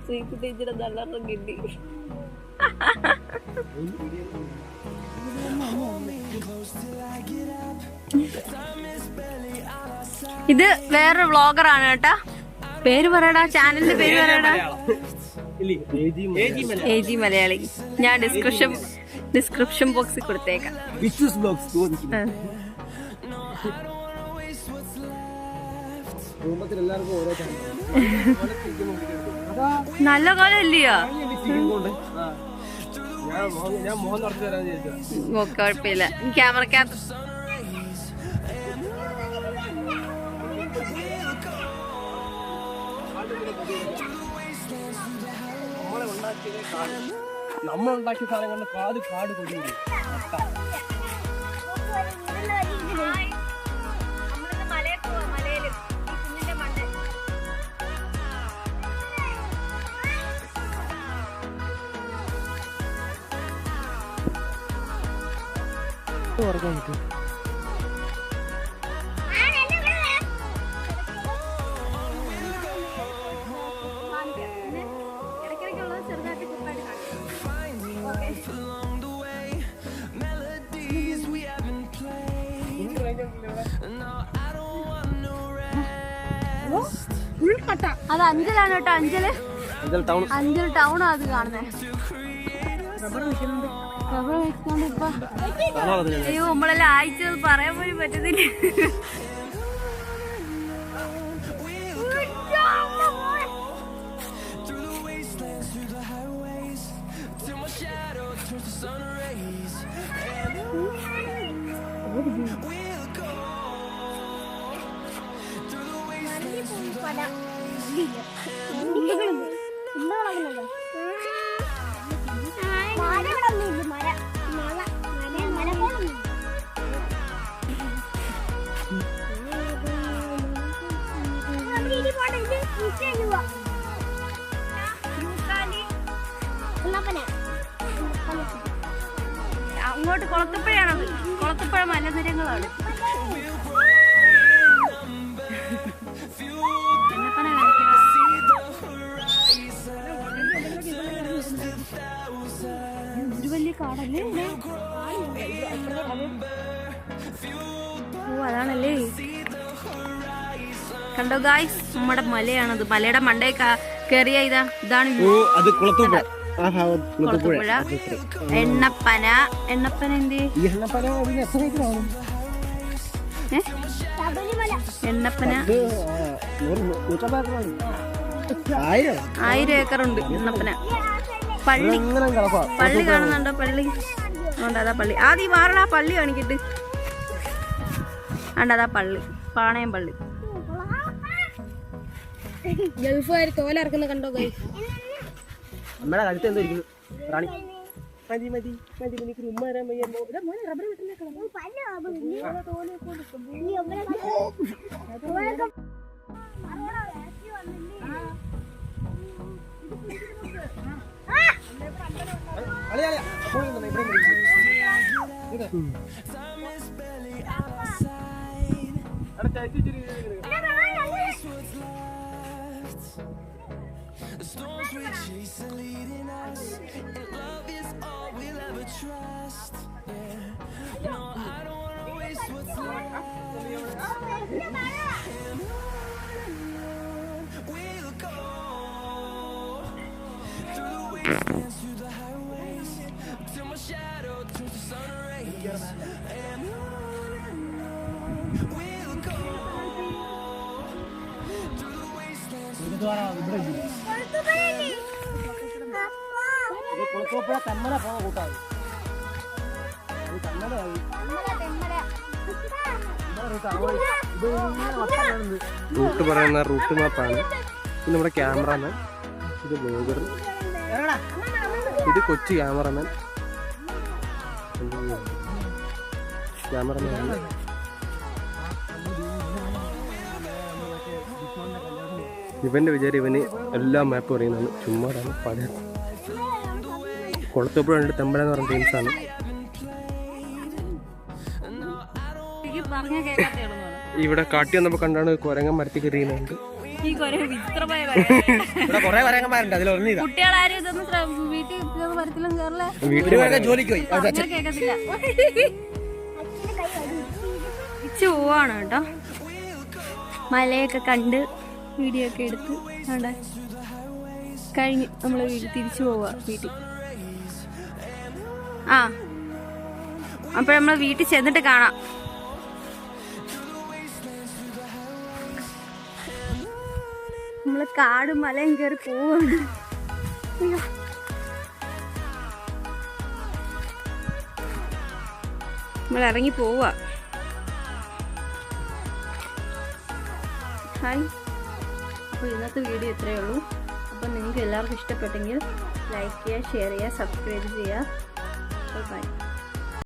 ശ്രീകു ടീച്ചറെ നല്ലൊന്നും കിട്ടി. ഇത് വേറൊരു വ്ളോഗറാണ് കേട്ടാ. പേര് പറയടാ, ചാനലിന്റെ പേര് പറയടാ. AG മലയാളി. ഞാൻ ഡിസ്ക്രിപ്ഷൻ ബോക്സിൽ കൊടുത്തേക്കാം. നല്ല കാലം ഇല്ലയോ? കുഴപ്പമില്ല. ക്യാമറക്കകത്ത് നമ്മളുണ്ടാക്കിയ സാധനങ്ങളുടെ കാട് കൊണ്ടുവരും. ഓർക്കാൻ പറ്റും. അത് അഞ്ചലാണ് കേട്ടോ. അഞ്ചൽ ടൗൺ അത് കാണുന്നേ. അയ്യോ, നമ്മളെല്ലാം അയച്ചത് പറയാൻ പോലും പറ്റത്തില്ല. അങ്ങോട്ട് കുളത്തുപ്പുഴയാണത്. കുളത്തുപ്പുഴ മലനിരങ്ങളാണ്. ഒരു വലിയ കാടല്ലേ? ഓ, അതാണല്ലേ. കണ്ടോ ഗായ്സ്, നമ്മുടെ മലയാണത്. മലയുടെ മണ്ടേ കയറിയ ഇതാണ് കുളത്തുപ്പുഴ. എണ്ണപ്പന എന്ത്? എണ്ണപ്പന 1000 ഏക്കറുണ്ട്. എണ്ണപ്പന പള്ളി കാണുന്നുണ്ടോ? പള്ളി അതാ പള്ളി. ആദ്യം മാറണ പള്ളി കാണിക്കിട്ട്. അതാ പള്ളി, പാണയം പള്ളി. ഗൾഫുകാർ തോലിറക്കുന്ന കണ്ടോ ഗൈസ്? നമ്മുടെ കഴുത്ത് എന്തോ ഇരിക്കുന്നു. റാണി മതി മതി മതി എനിക്ക് ഉമ്മ തരാൻ വയ്യ. The storms we chase are leading us, and love is all we'll ever trust. Yeah, no, I don't wanna waste what's left. We'll go through the wastelands, through the highways, till my shadow turns to sun rays. And we'll go through the wastelands, through the highways. Route പറയുന്ന route മാപ്പാണ്. ഇത് നമ്മുടെ cameraman, ഇത് blogger, ഇത് കൊച്ചു cameraman. ഇവന്റെ വിചാരം ഇവന് എല്ലാ മാപ്പ് പറയുന്നതാണ്. ചുമ്മാടാണ്. പല കുളത്തുപ്പുഴ ഉണ്ട്, തെമ്പല എന്ന് പറഞ്ഞ ടീംസാണ്. പറഞ്ഞ കേൾക്കാത്ത ഇവിടെ കാട്ടി വന്നപ്പോ കണ്ടാണ് കുരങ്ങൻ മരത്തിൽ കയറിയുന്നുണ്ട്. ഈ കുരങ്ങ് വിചിത്രമായ ഇവിടെ കുറെ കുരങ്ങന്മാരുണ്ട്, അതിൽ ഒന്നിതാ. കുട്ടികളാരും ഇതൊന്നും വീട്ടിൽ വരത്തിലും കയറില്ല, വീട്ടിൽ ജോലിക്ക് പോയി കേക്കത്തില്ല. ഇച്ചു പോവാണ് കേട്ടോ. മലയൊക്കെ കണ്ട് വീഡിയോ ഒക്കെ എടുത്ത് അവിടെ കഴിഞ്ഞ് നമ്മള് തിരിച്ചു പോവാ വീട്ടിൽ. ആ അപ്പൊ നമ്മള് വീട്ടിൽ ചെന്നിട്ട് കാണാം. നമ്മള് കാടും മലയും കയറി പോവാണ്. നമ്മൾ ഇറങ്ങി പോവാ. ഹായ്, അപ്പോൾ ഇന്നത്തെ വീഡിയോ ഇത്രയേ ഉള്ളൂ. അപ്പോൾ നിങ്ങൾക്ക് എല്ലാവർക്കും ഇഷ്ടപ്പെട്ടെങ്കിൽ ലൈക്ക് ചെയ്യുക, ഷെയർ ചെയ്യുക, സബ്സ്ക്രൈബ് ചെയ്യുക. ബൈ.